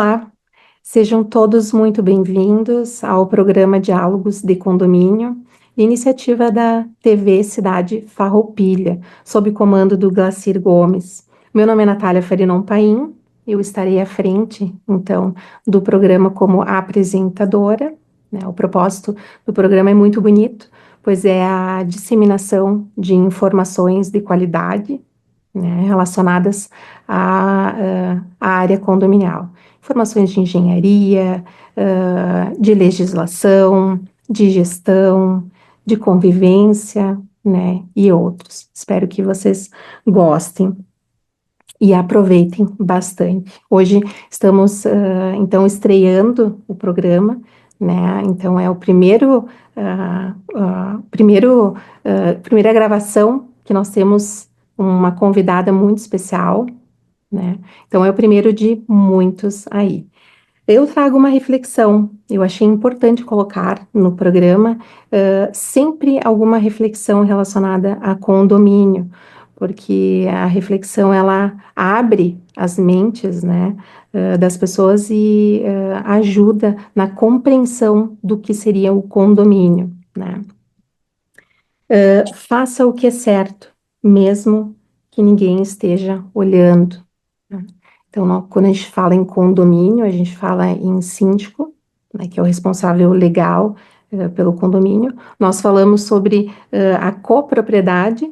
Olá, sejam todos muito bem-vindos ao programa Diálogos de Condomínio, iniciativa da TV Cidade Farroupilha, sob comando do Glacir Gomes. Meu nome é Natália Farinon Paim, eu estarei à frente, então, do programa como apresentadora, né? O propósito do programa é muito bonito, pois é a disseminação de informações de qualidade, né, relacionadas à área condominial. Informações de engenharia, de legislação, de gestão, de convivência, né, e outros. Espero que vocês gostem e aproveitem bastante. Hoje estamos, então, estreando o programa, né, então é o primeira gravação que nós temos uma convidada muito especial, né, então é o primeiro de muitos aí. Eu trago uma reflexão, eu achei importante colocar no programa sempre alguma reflexão relacionada a condomínio, porque a reflexão ela abre as mentes, né, das pessoas e ajuda na compreensão do que seria o condomínio, né. Faça o que é certo, mesmo que ninguém esteja olhando, né? Então, quando a gente fala em condomínio, a gente fala em síndico, né, que é o responsável legal pelo condomínio. Nós falamos sobre a copropriedade,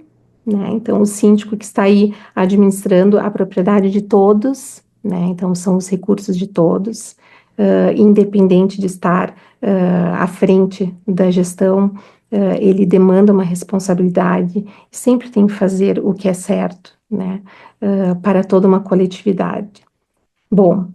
né? Então, o síndico que está aí administrando a propriedade de todos, né? Então, são os recursos de todos, independente de estar à frente da gestão, ele demanda uma responsabilidade, sempre tem que fazer o que é certo, né, para toda uma coletividade. Bom,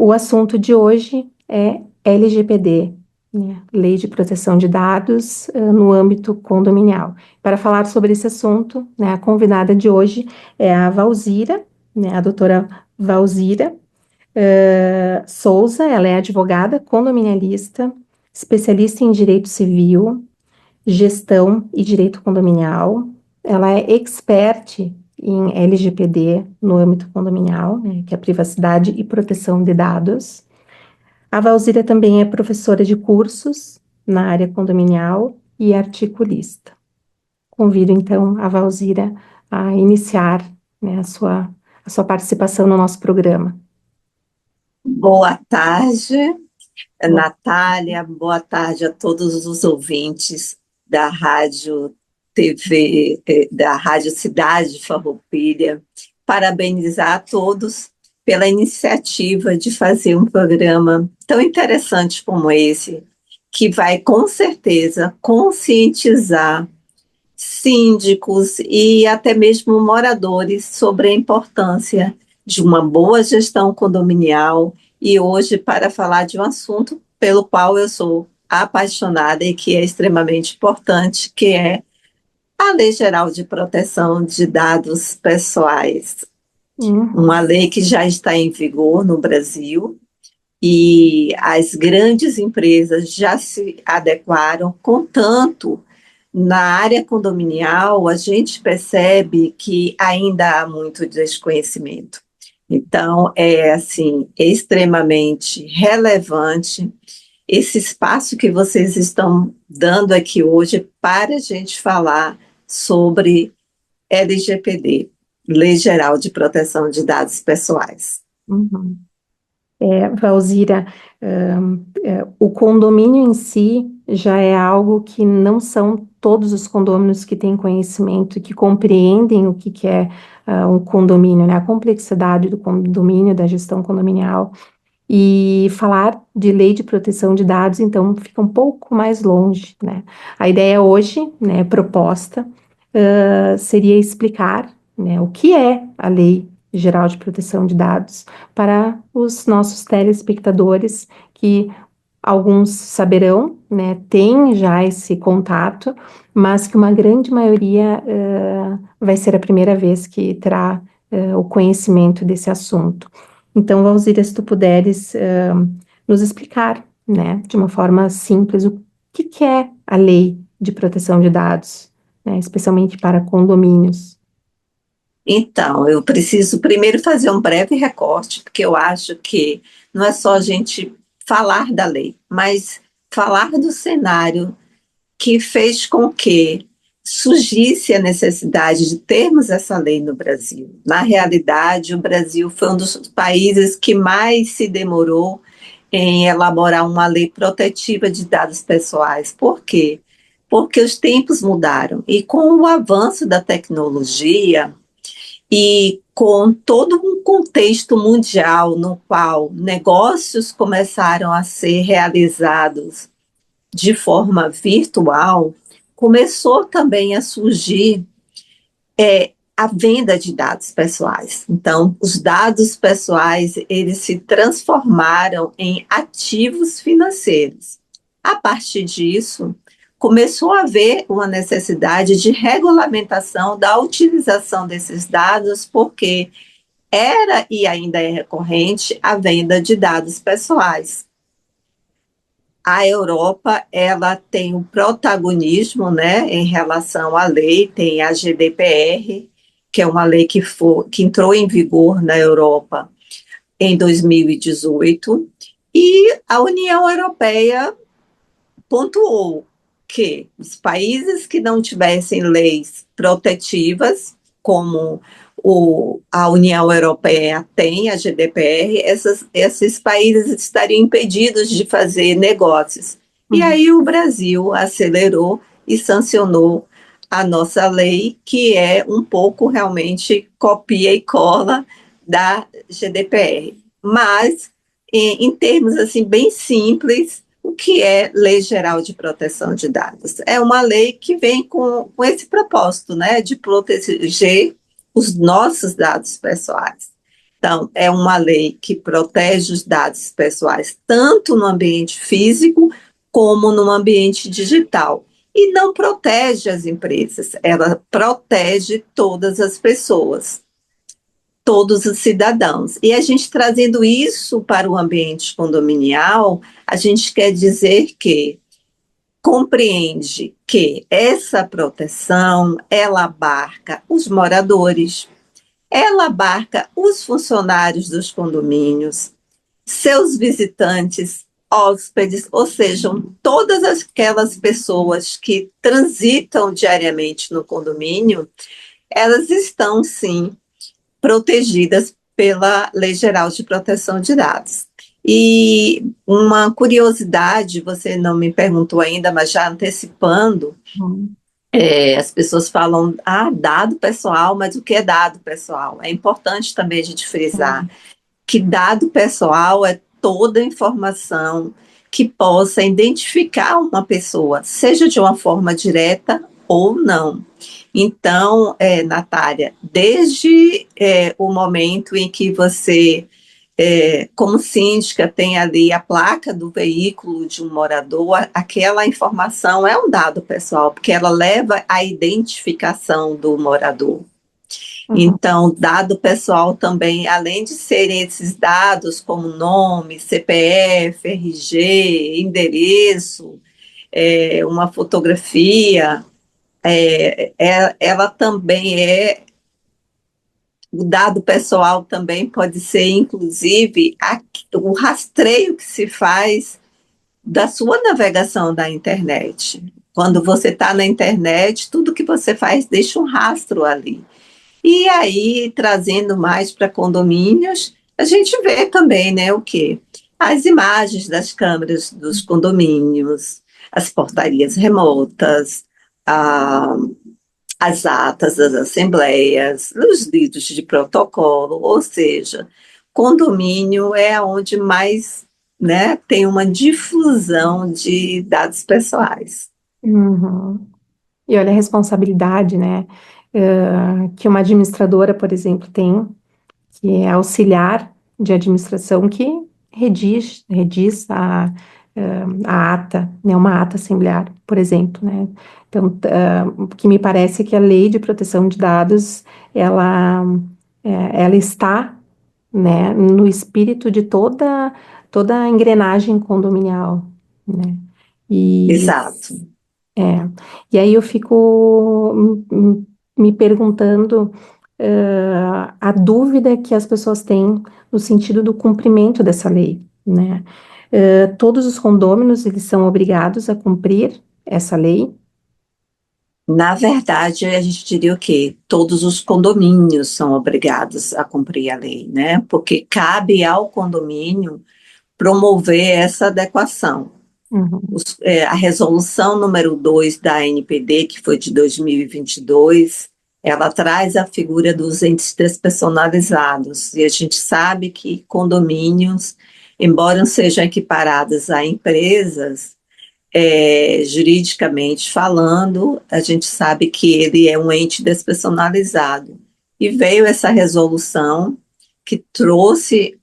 o assunto de hoje é LGPD, né, Lei de Proteção de Dados, no âmbito condominial. Para falar sobre esse assunto, né, a convidada de hoje é a Valzira, né, a doutora Valzira Souza, ela é advogada condominialista, especialista em direito civil, gestão e direito condominial. Ela é expert em LGPD no âmbito condominial, né, que é a privacidade e proteção de dados. A Valzira também é professora de cursos na área condominial e articulista. Convido, então, a Valzira a iniciar, né, a sua participação no nosso programa. Boa tarde, Bom, Natália. Boa tarde a todos os ouvintes da Rádio TV, da Rádio Cidade Farroupilha. Parabenizar a todos pela iniciativa de fazer um programa tão interessante como esse, que vai com certeza conscientizar síndicos e até mesmo moradores sobre a importância de uma boa gestão condominial e hoje para falar de um assunto pelo qual eu sou apaixonada e que é extremamente importante, que é a Lei Geral de Proteção de Dados Pessoais, uma uhum, lei que já está em vigor no Brasil e as grandes empresas já se adequaram, contanto na área condominial, a gente percebe que ainda há muito desconhecimento. Então, é assim, extremamente relevante esse espaço que vocês estão dando aqui hoje para a gente falar sobre LGPD, Lei Geral de Proteção de Dados Pessoais. uhum. Valzira, o condomínio em si já é algo que não são todos os condôminos que têm conhecimento e que compreendem o que é um condomínio, né? A complexidade do condomínio, da gestão condominial. E falar de lei de proteção de dados, então, fica um pouco mais longe, né? A ideia hoje, né, proposta, seria explicar, né, o que é a Lei Geral de Proteção de Dados para os nossos telespectadores, que alguns saberão, né, têm já esse contato, mas que uma grande maioria vai ser a primeira vez que terá o conhecimento desse assunto. Então, Valzira, se tu puderes nos explicar, né, de uma forma simples, o que é a Lei de Proteção de Dados, né, especialmente para condomínios. Então, eu preciso primeiro fazer um breve recorte, porque eu acho que não é só a gente falar da lei, mas falar do cenário que fez com que surgisse a necessidade de termos essa lei no Brasil. Na realidade, o Brasil foi um dos países que mais se demorou em elaborar uma lei protetiva de dados pessoais. Por quê? Porque os tempos mudaram e com o avanço da tecnologia e com todo um contexto mundial no qual negócios começaram a ser realizados de forma virtual, começou também a surgir a venda de dados pessoais. Então, os dados pessoais, eles se transformaram em ativos financeiros. A partir disso, começou a haver uma necessidade de regulamentação da utilização desses dados, porque era e ainda é recorrente a venda de dados pessoais. A Europa, ela tem um protagonismo, né, em relação à lei, tem a GDPR, que é uma lei que entrou em vigor na Europa em 2018, e a União Europeia pontuou que os países que não tivessem leis protetivas, como a União Europeia tem, a GDPR, esses países estariam impedidos de fazer negócios. E Uhum. aí o Brasil acelerou e sancionou a nossa lei, que é um pouco realmente copia e cola da GDPR. Mas, em termos assim bem simples, o que é Lei Geral de Proteção de Dados? É uma lei que vem com esse propósito, né, de proteger os nossos dados pessoais. Então, é uma lei que protege os dados pessoais tanto no ambiente físico como no ambiente digital. E não protege as empresas, ela protege todas as pessoas, todos os cidadãos. E a gente trazendo isso para o ambiente condominial, a gente quer dizer que compreende que essa proteção, ela abarca os moradores, ela abarca os funcionários dos condomínios, seus visitantes, hóspedes, ou seja, todas aquelas pessoas que transitam diariamente no condomínio, elas estão sim protegidas pela Lei Geral de Proteção de Dados. E uma curiosidade, você não me perguntou ainda, mas já antecipando, Uhum. as pessoas falam, dado pessoal, mas o que é dado pessoal? É importante também a gente frisar que dado pessoal é toda informação que possa identificar uma pessoa, seja de uma forma direta ou não. Então, Natália, desde o momento em que você, como síndica, tem ali a placa do veículo de um morador, aquela informação é um dado pessoal, porque ela leva à identificação do morador. Uhum. Então, dado pessoal também, além de serem esses dados como nome, CPF, RG, endereço, uma fotografia, ela também o dado pessoal também pode ser, inclusive, o rastreio que se faz da sua navegação da internet. Quando você está na internet, tudo que você faz deixa um rastro ali. E aí, trazendo mais para condomínios, a gente vê também, né, o quê? As imagens das câmeras dos condomínios, as portarias remotas, a, as atas das assembleias, os livros de protocolo, ou seja, condomínio é onde mais, né, tem uma difusão de dados pessoais. Uhum. E olha a responsabilidade, né, que uma administradora, por exemplo, tem, que é auxiliar de administração que rediz a ata, né, uma ata assemblear, por exemplo, né. Então, que me parece que a lei de proteção de dados, ela, ela está, né, no espírito de toda a engrenagem condominial, né. E Exato. é, e aí eu fico me perguntando, a dúvida que as pessoas têm no sentido do cumprimento dessa lei, né? Todos os condôminos, eles são obrigados a cumprir essa lei? Na verdade, a gente diria o quê? Todos os condomínios são obrigados a cumprir a lei, né? Porque cabe ao condomínio promover essa adequação. Uhum. A resolução número 2 da ANPD, que foi de 2022, ela traz a figura dos entes despersonalizados, e a gente sabe que condomínios, embora sejam equiparados a empresas, juridicamente falando, a gente sabe que ele é um ente despersonalizado. E veio essa resolução que trouxe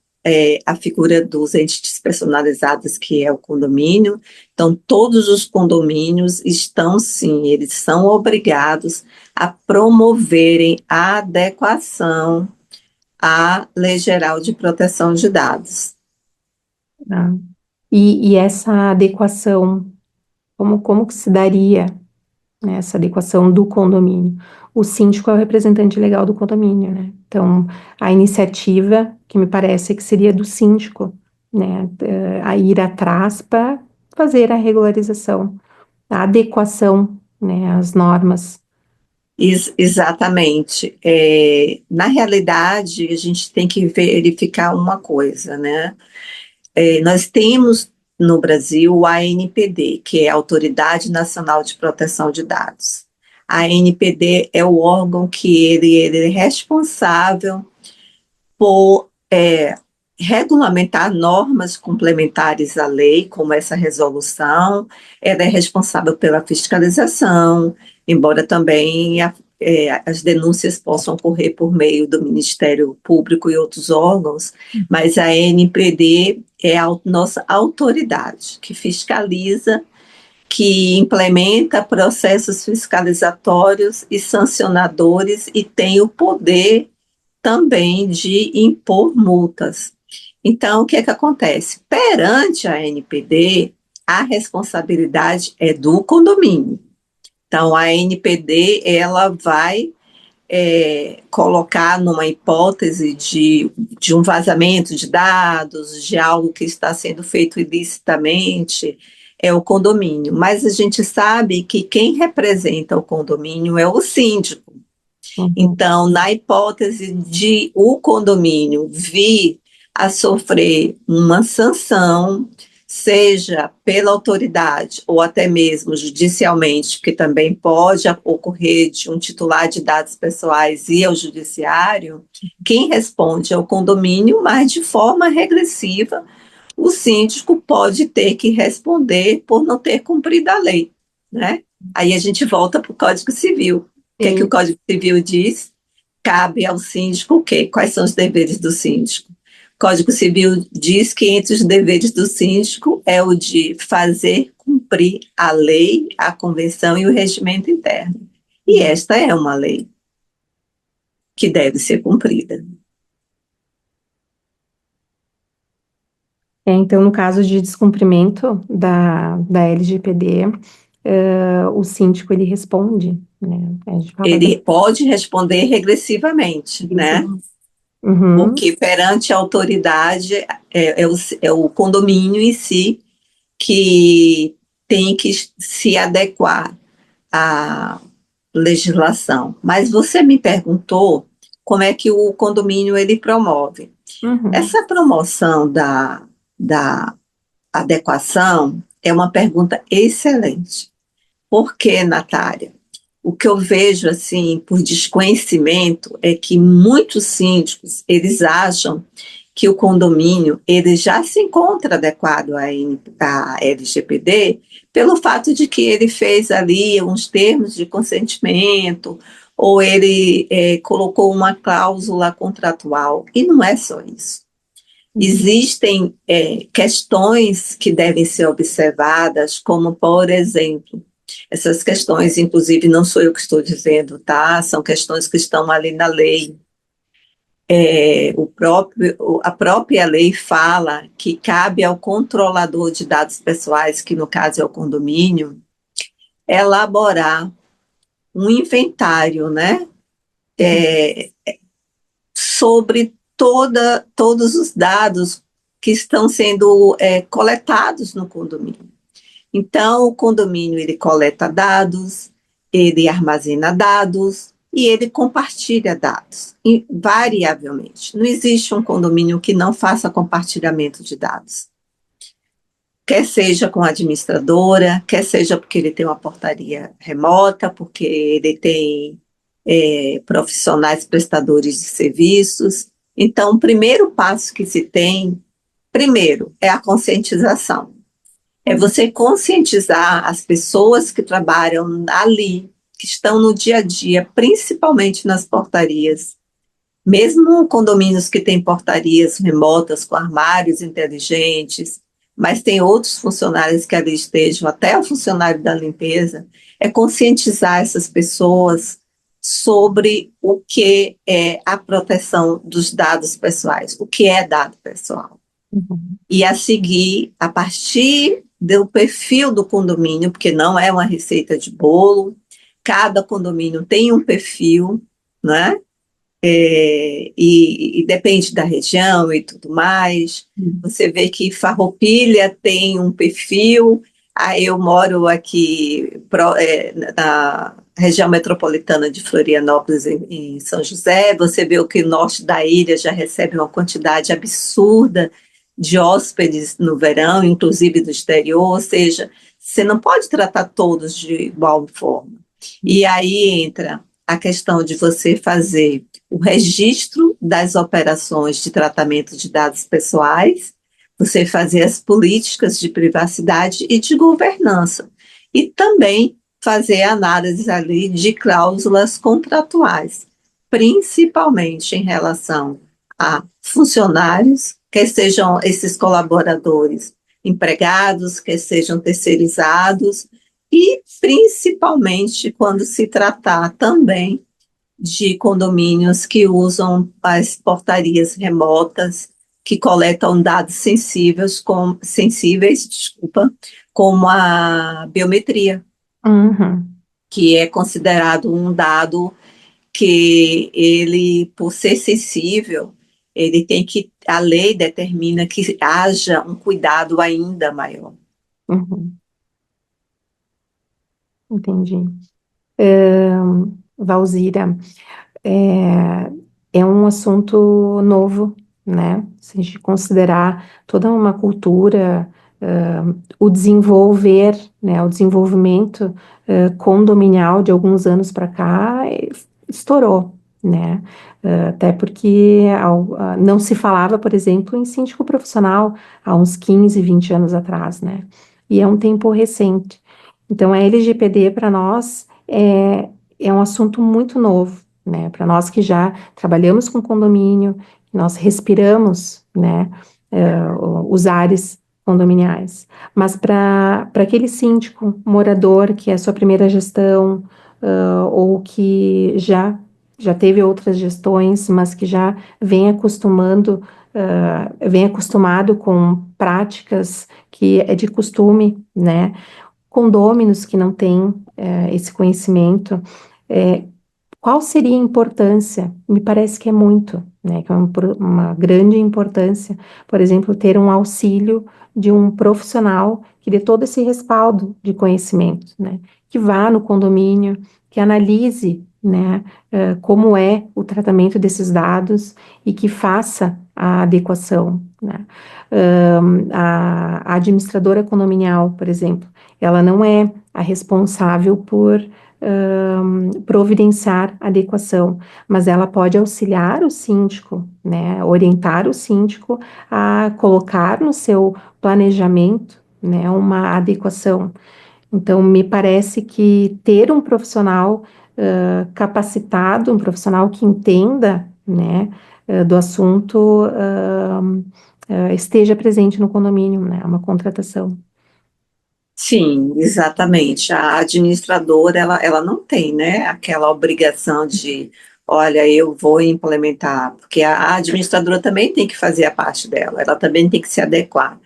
a figura dos entes despersonalizados, que é o condomínio. Então, todos os condomínios estão, sim, eles são obrigados a promoverem a adequação à Lei Geral de Proteção de Dados. Tá. E essa adequação, como que se daria, né, essa adequação do condomínio? O síndico é o representante legal do condomínio, né? Então, a iniciativa, que me parece que seria do síndico, né, a ir atrás para fazer a regularização, a adequação, né, às normas. Exatamente. Na realidade, a gente tem que verificar uma coisa, né? Nós temos no Brasil a ANPD, que é a Autoridade Nacional de Proteção de Dados. A ANPD é o órgão que ele é responsável por regulamentar normas complementares à lei, como essa resolução. Ela é responsável pela fiscalização, embora também as denúncias possam ocorrer por meio do Ministério Público e outros órgãos, mas a NPD é a nossa autoridade que fiscaliza, que implementa processos fiscalizatórios e sancionadores e tem o poder também de impor multas. Então, o que é que acontece? Perante a NPD, a responsabilidade é do condomínio. Então, a NPD ela vai colocar numa hipótese de um vazamento de dados, de algo que está sendo feito ilicitamente, é o condomínio. Mas a gente sabe que quem representa o condomínio é o síndico. Uhum. Então, na hipótese de o condomínio vir a sofrer uma sanção, seja pela autoridade ou até mesmo judicialmente, que também pode ocorrer de um titular de dados pessoais ir ao judiciário, quem responde é o condomínio, mas de forma regressiva, o síndico pode ter que responder por não ter cumprido a lei, né? Aí a gente volta para o Código Civil. O que é que o Sim. Código Civil diz? Cabe ao síndico o quê? Quais são os deveres do síndico? O Código Civil diz que entre os deveres do síndico é o de fazer cumprir a lei, a convenção e o regimento interno. E esta é uma lei que deve ser cumprida. Então, no caso de descumprimento da LGPD, o síndico ele responde, né? A gente fala da Ele pode responder regressivamente, né? Uhum, Porque perante a autoridade é o condomínio em si que tem que se adequar à legislação. Mas você me perguntou como é que o condomínio ele promove. uhum. Essa promoção da adequação é uma pergunta excelente. Por que, Natália? O que eu vejo assim por desconhecimento é que muitos síndicos eles acham que o condomínio ele já se encontra adequado à LGPD pelo fato de que ele fez ali uns termos de consentimento ou ele colocou uma cláusula contratual e não é só isso. Uhum. Existem questões que devem ser observadas, como, por exemplo, essas questões, inclusive, não sou eu que estou dizendo, tá? São questões que estão ali na lei. A própria lei fala que cabe ao controlador de dados pessoais, que no caso é o condomínio, elaborar um inventário, né? é, sobre todos os dados que estão sendo coletados no condomínio. Então, o condomínio ele coleta dados, ele armazena dados e ele compartilha dados, invariavelmente. Não existe um condomínio que não faça compartilhamento de dados. Quer seja com a administradora, quer seja porque ele tem uma portaria remota, porque ele tem profissionais prestadores de serviços. Então, o primeiro passo que se tem, primeiro, é a conscientização. É você conscientizar as pessoas que trabalham ali, que estão no dia a dia, principalmente nas portarias. Mesmo condomínios que têm portarias remotas com armários inteligentes, mas tem outros funcionários que ali estejam, até o funcionário da limpeza, é conscientizar essas pessoas sobre o que é a proteção dos dados pessoais, o que é dado pessoal. Uhum. E a seguir, a partir do perfil do condomínio, porque não é uma receita de bolo, cada condomínio tem um perfil, né? E depende da região e tudo mais. Você vê que Farroupilha tem um perfil. Eu moro aqui na região metropolitana de Florianópolis, em São José. Você vê que o norte da ilha já recebe uma quantidade absurda de hóspedes no verão, inclusive do exterior. Ou seja, você não pode tratar todos de igual forma. E aí entra a questão de você fazer o registro das operações de tratamento de dados pessoais, você fazer as políticas de privacidade e de governança, e também fazer análise ali de cláusulas contratuais, principalmente em relação a funcionários, quer sejam esses colaboradores empregados, quer sejam terceirizados, e principalmente quando se tratar também de condomínios que usam as portarias remotas, que coletam dados sensíveis, desculpa, como a biometria, Uhum. que é considerado um dado que ele, por ser sensível, ele tem que, a lei determina que haja um cuidado ainda maior. Uhum. Entendi. Valzira, é, é um assunto novo, né? Se a gente considerar toda uma cultura, o desenvolver, né, o desenvolvimento condominial de alguns anos para cá estourou, né? Até porque não se falava, por exemplo, em síndico profissional há uns 15, 20 anos atrás, né? E é um tempo recente. Então, a LGPD para nós é um assunto muito novo, né? Para nós que já trabalhamos com condomínio, nós respiramos, né, os ares condominiais. Mas para aquele síndico, morador, que é a sua primeira gestão, ou que já teve outras gestões, mas que já vem acostumando, vem acostumado com práticas que é de costume, né? Condôminos que não têm esse conhecimento, é, qual seria a importância? Me parece que é muito, né? Que é uma grande importância, por exemplo, ter um auxílio de um profissional que dê todo esse respaldo de conhecimento, né? Que vá no condomínio, que analise, né, como é o tratamento desses dados e que faça a adequação, né? A administradora condominial, por exemplo, ela não é a responsável por providenciar adequação, mas ela pode auxiliar o síndico, né, orientar o síndico a colocar no seu planejamento, né, uma adequação. Então, me parece que ter um profissional capacitado, um profissional que entenda, né, do assunto, esteja presente no condomínio, né, uma contratação. Sim, exatamente. A administradora, ela não tem, né, aquela obrigação de, olha, eu vou implementar, porque a administradora também tem que fazer a parte dela, ela também tem que se adequar.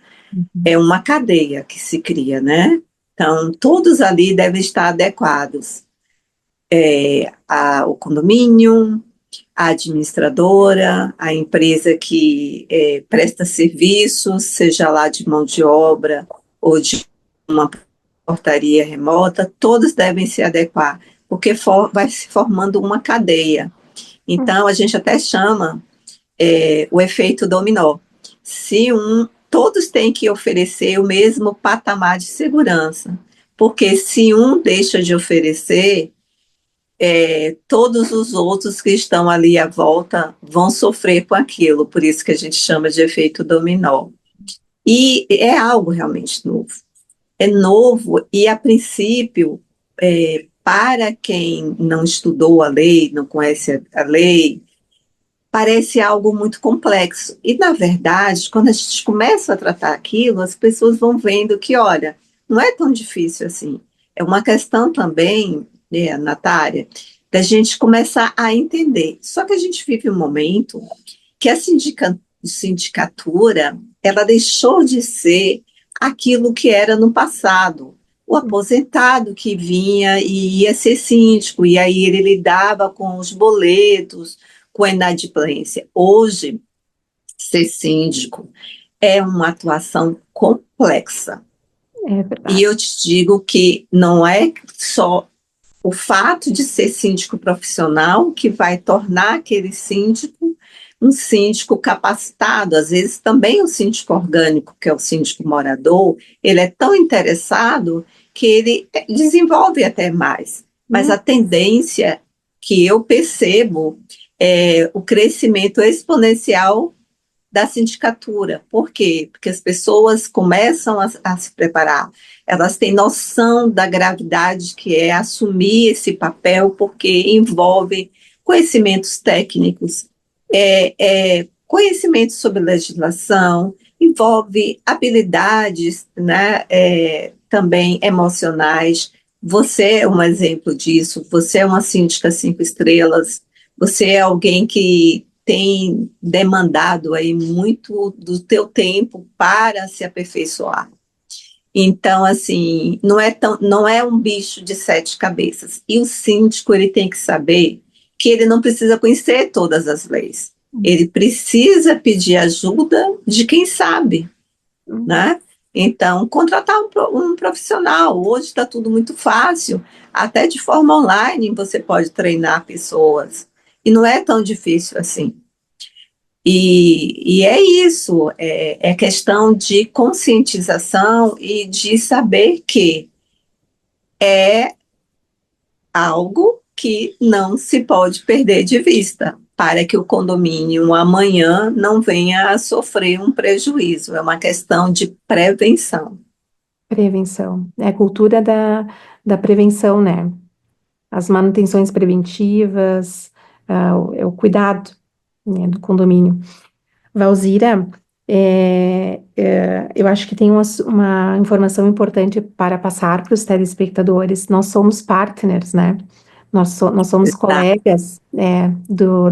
É uma cadeia que se cria, né? Então, todos ali devem estar adequados. o condomínio, a administradora, a empresa que presta serviços, seja lá de mão de obra ou de uma portaria remota, todos devem se adequar, porque vai se formando uma cadeia. Então, a gente até chama o efeito dominó. Se todos têm que oferecer o mesmo patamar de segurança, porque se um deixa de oferecer, todos os outros que estão ali à volta vão sofrer com aquilo, por isso que a gente chama de efeito dominó. E é algo realmente novo. É novo e, a princípio, para quem não estudou a lei, não conhece a lei, parece algo muito complexo. E, na verdade, quando a gente começa a tratar aquilo, as pessoas vão vendo que, olha, não é tão difícil assim. É uma questão também, Natália, da gente começar a entender. Só que a gente vive um momento que a sindicatura, ela deixou de ser aquilo que era no passado. O aposentado que vinha e ia ser síndico, e aí ele lidava com os boletos, com a inadimplência. Hoje, ser síndico é uma atuação complexa. É E verdade. eu te digo que não é só o fato de ser síndico profissional que vai tornar aquele síndico um síndico capacitado. Às vezes também o síndico orgânico, que é o síndico morador, ele é tão interessado que ele desenvolve até mais. Mas Hum, a tendência que eu percebo é o crescimento exponencial da sindicatura. Por quê? Porque as pessoas começam a se preparar, elas têm noção da gravidade que é assumir esse papel, porque envolve conhecimentos técnicos, conhecimentos sobre legislação, envolve habilidades, né, também emocionais. Você é um exemplo disso, você é uma síndica 5 estrelas, você é alguém que tem demandado aí muito do teu tempo para se aperfeiçoar. Então, assim, não é um bicho de 7 cabeças. E o síndico, ele tem que saber que ele não precisa conhecer todas as leis. Ele precisa pedir ajuda de quem sabe, hum. né? Então, contratar um profissional. Hoje está tudo muito fácil. Até de forma online você pode treinar pessoas. E não é tão difícil assim. E é isso, é questão de conscientização e de saber que é algo que não se pode perder de vista, para que o condomínio amanhã não venha a sofrer um prejuízo. É uma questão de prevenção. Prevenção. É a cultura da prevenção, né? As manutenções preventivas, o cuidado, né, do condomínio. Valzira, eu acho que tem uma informação importante para passar para os telespectadores. Nós somos partners, né? Nós somos Tá? colegas,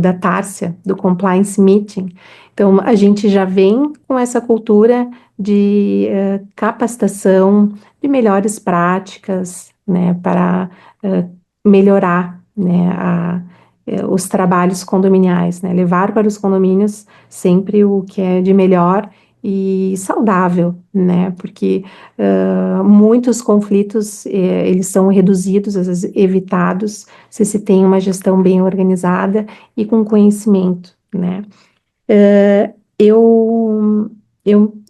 da Tárcia, do Compliance Meeting. Então, a gente já vem com essa cultura de capacitação, de melhores práticas, né, para melhorar, né, os trabalhos condominiais, né? Levar para os condomínios sempre o que é de melhor e saudável, né? Porque muitos conflitos eles são reduzidos, às vezes evitados, se tem uma gestão bem organizada e com conhecimento, né? Eu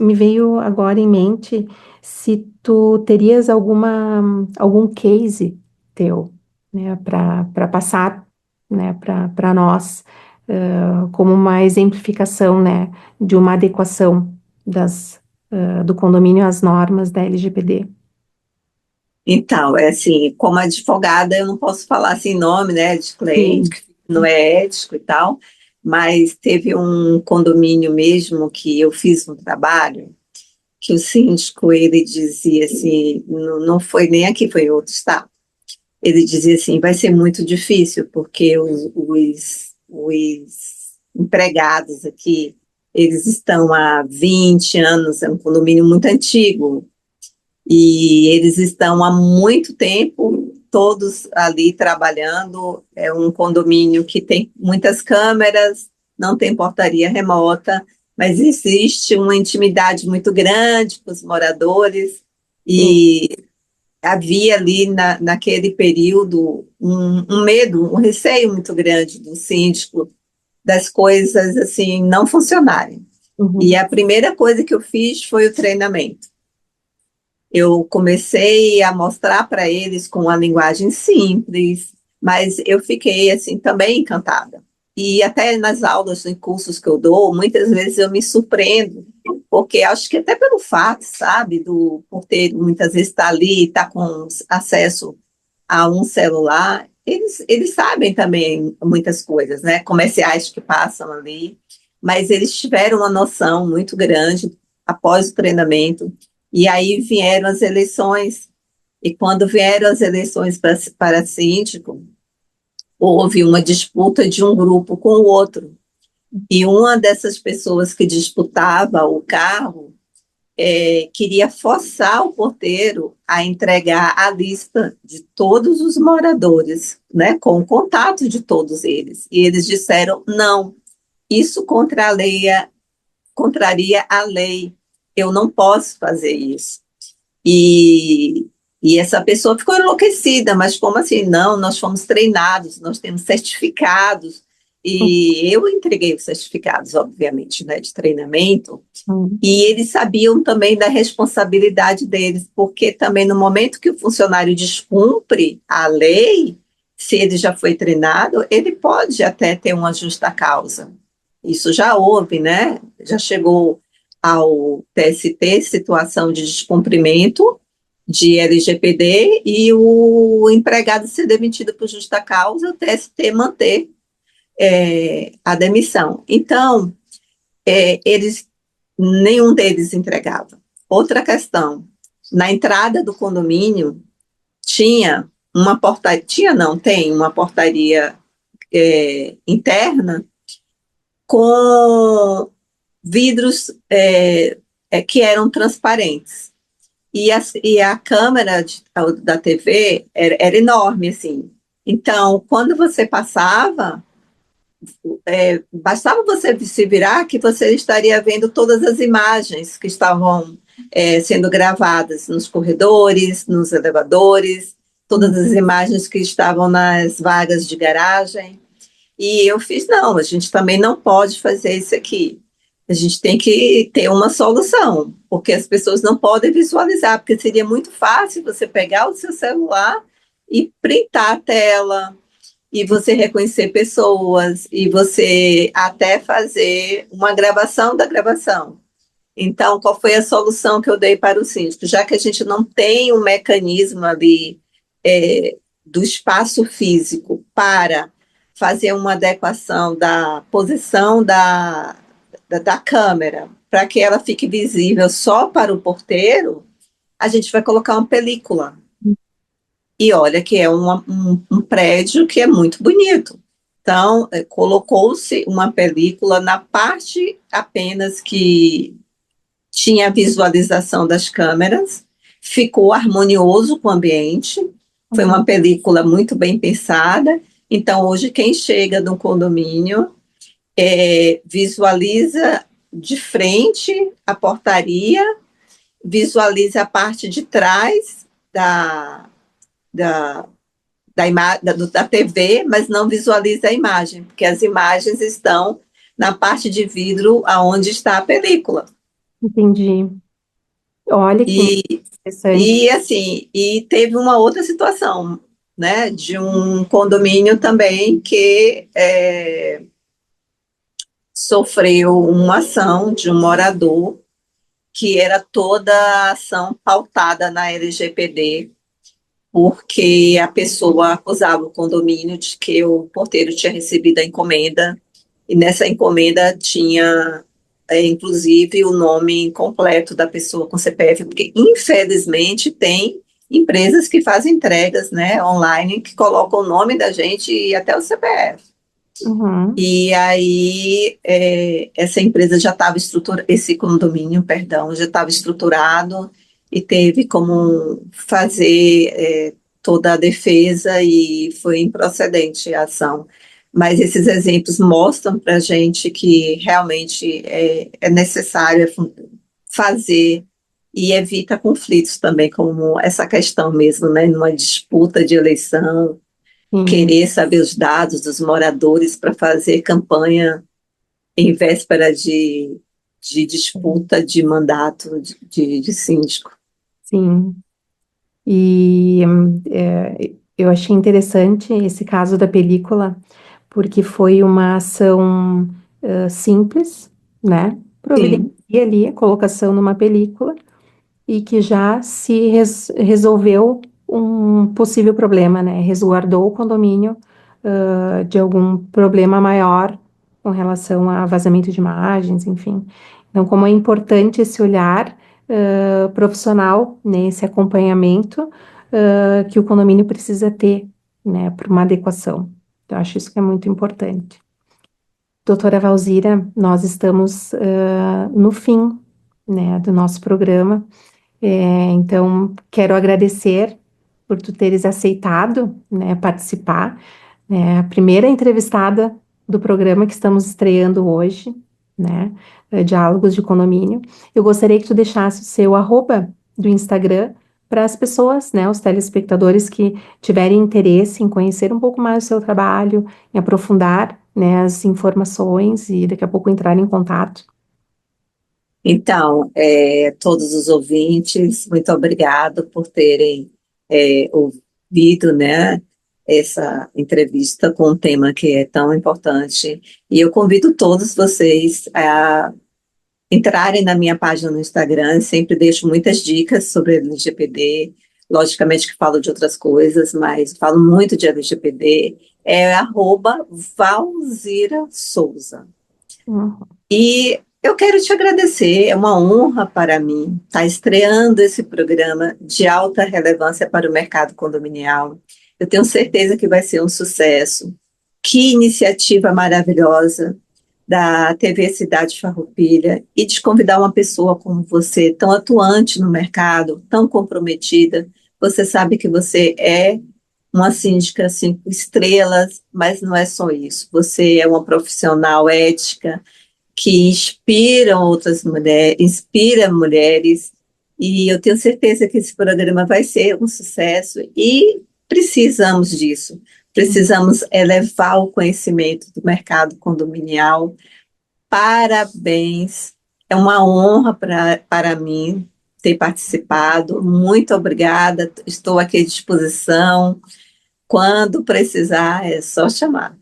me veio agora em mente se tu terias algum case teu, né, para passar, né, para nós, como uma exemplificação, né, de uma adequação do condomínio às normas da LGPD. Então, é assim, como advogada, eu não posso falar assim nome, né, de cliente, Sim. que não é ético e tal, mas teve um condomínio mesmo que eu fiz um trabalho que o síndico, ele dizia assim, não foi nem aqui, foi em outro estado, ele dizia assim, vai ser muito difícil, porque os empregados aqui, eles estão há 20 anos, é um condomínio muito antigo, e eles estão há muito tempo todos ali trabalhando. É um condomínio que tem muitas câmeras, não tem portaria remota, mas existe uma intimidade muito grande com os moradores, sim. e havia ali naquele período um medo, um receio muito grande do síndico das coisas assim não funcionarem. E Uhum. a primeira coisa que eu fiz foi o treinamento. Eu comecei a mostrar para eles com uma linguagem simples, mas eu fiquei assim também encantada. E até nas aulas, em cursos que eu dou, muitas vezes eu me surpreendo, porque acho que até pelo fato, sabe, do porteiro muitas vezes estar ali, estar com acesso a um celular, eles sabem também muitas coisas, né, comerciais que passam ali, mas eles tiveram uma noção muito grande após o treinamento. E aí vieram as eleições, e quando vieram as eleições para síndico, houve uma disputa de um grupo com o outro. E uma dessas pessoas que disputava o cargo queria forçar o porteiro a entregar a lista de todos os moradores, né, com o contato de todos eles. E eles disseram: não, isso contraria a lei, eu não posso fazer isso. E, e essa pessoa ficou enlouquecida, mas como assim? Não, nós fomos treinados, nós temos certificados, e eu entreguei os certificados, obviamente, né, de treinamento, Uhum. e eles sabiam também da responsabilidade deles, porque também no momento que o funcionário descumpre a lei, se ele já foi treinado, ele pode até ter uma justa causa. Isso já houve, né? Já chegou ao TST situação de descumprimento de LGPD e o empregado ser demitido por justa causa, o TST manter a demissão. Então, eles nenhum deles entregava. Outra questão, na entrada do condomínio tinha uma portaria, tinha não, tem uma portaria interna com vidros que eram transparentes. E a câmera da TV era enorme, assim. Então, quando você passava, bastava você se virar que você estaria vendo todas as imagens que estavam sendo gravadas nos corredores, nos elevadores, todas as imagens que estavam nas vagas de garagem. E eu fiz, não, a gente também não pode fazer isso aqui. A gente tem que ter uma solução, porque as pessoas não podem visualizar, porque seria muito fácil você pegar o seu celular e printar a tela, e você reconhecer pessoas, e você até fazer uma gravação da gravação. Então, qual foi a solução que eu dei para o síndico? Já que a gente não tem um mecanismo ali do espaço físico para fazer uma adequação da posição da câmera para que ela fique visível só para o porteiro, a gente vai colocar uma película. E olha que é um prédio que é muito bonito. Então, colocou-se uma película na parte apenas que tinha a visualização das câmeras, ficou harmonioso com o ambiente, foi Uhum. uma película muito bem pensada. Então, hoje, quem chega no condomínio visualiza de frente a portaria, visualiza a parte de trás da, da TV, mas não visualiza a imagem, porque as imagens estão na parte de vidro aonde está a película. Entendi. Olha que E, interessante. e assim, e teve uma outra situação, né, de um condomínio também que sofreu uma ação de um morador que era toda a ação pautada na LGPD, porque a pessoa acusava o condomínio de que o porteiro tinha recebido a encomenda, e nessa encomenda tinha, inclusive, o nome completo da pessoa com CPF, porque, infelizmente, tem empresas que fazem entregas, né, online, que colocam o nome da gente e até o CPF. Uhum. E aí, essa empresa já estava estruturada, esse condomínio, perdão, já estava estruturado e teve como fazer toda a defesa e foi improcedente a ação. Mas esses exemplos mostram para a gente que realmente é necessário fazer e evita conflitos também, como essa questão mesmo, né, numa disputa de eleição, Sim, querer saber os dados dos moradores para fazer campanha em véspera de disputa de mandato de síndico. sim. E eu achei interessante esse caso da película, porque foi uma ação simples, né? Providencia Sim. ali a colocação numa película e que já se resolveu um possível problema, né? Resguardou o condomínio, de algum problema maior com relação a vazamento de imagens, enfim. Então, como é importante esse olhar, profissional, nesse acompanhamento, que o condomínio precisa ter, né, para uma adequação. Eu acho isso que é muito importante. Doutora Valzira, nós estamos, no fim, né, do nosso programa. Então, quero agradecer por tu teres aceitado, né, participar, né, a primeira entrevistada do programa que estamos estreando hoje, né, Diálogos de Condomínio. Eu gostaria que tu deixasse o seu arroba do Instagram para as pessoas, né, os telespectadores que tiverem interesse em conhecer um pouco mais o seu trabalho, em aprofundar, né, as informações e daqui a pouco entrar em contato. Então, todos os ouvintes, muito obrigado por terem ouvido, né, essa entrevista com um tema que é tão importante. E eu convido todos vocês a entrarem na minha página no Instagram, sempre deixo muitas dicas sobre LGPD, logicamente que falo de outras coisas, mas falo muito de LGPD, é @Valzira Souza. Uhum. E eu quero te agradecer, é uma honra para mim estar estreando esse programa de alta relevância para o mercado condominial. Eu tenho certeza que vai ser um sucesso. Que iniciativa maravilhosa da TV Cidade Farroupilha e de convidar uma pessoa como você, tão atuante no mercado, tão comprometida. Você sabe que você é uma síndica 5 estrelas, mas não é só isso. Você é uma profissional ética, que inspiram outras mulheres, inspira mulheres, e eu tenho certeza que esse programa vai ser um sucesso e precisamos disso. Precisamos elevar o conhecimento do mercado condominial. Parabéns, é uma honra para mim ter participado. Muito obrigada, estou aqui à disposição. Quando precisar, é só chamar.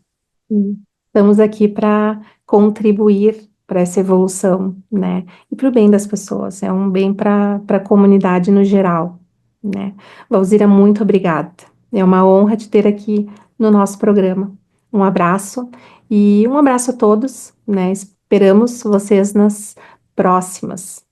Sim. Estamos aqui para contribuir para essa evolução, né? E para o bem das pessoas, é um bem para a comunidade no geral, né? Valzira, muito obrigada. É uma honra te ter aqui no nosso programa. Um abraço e um abraço a todos, né? Esperamos vocês nas próximas.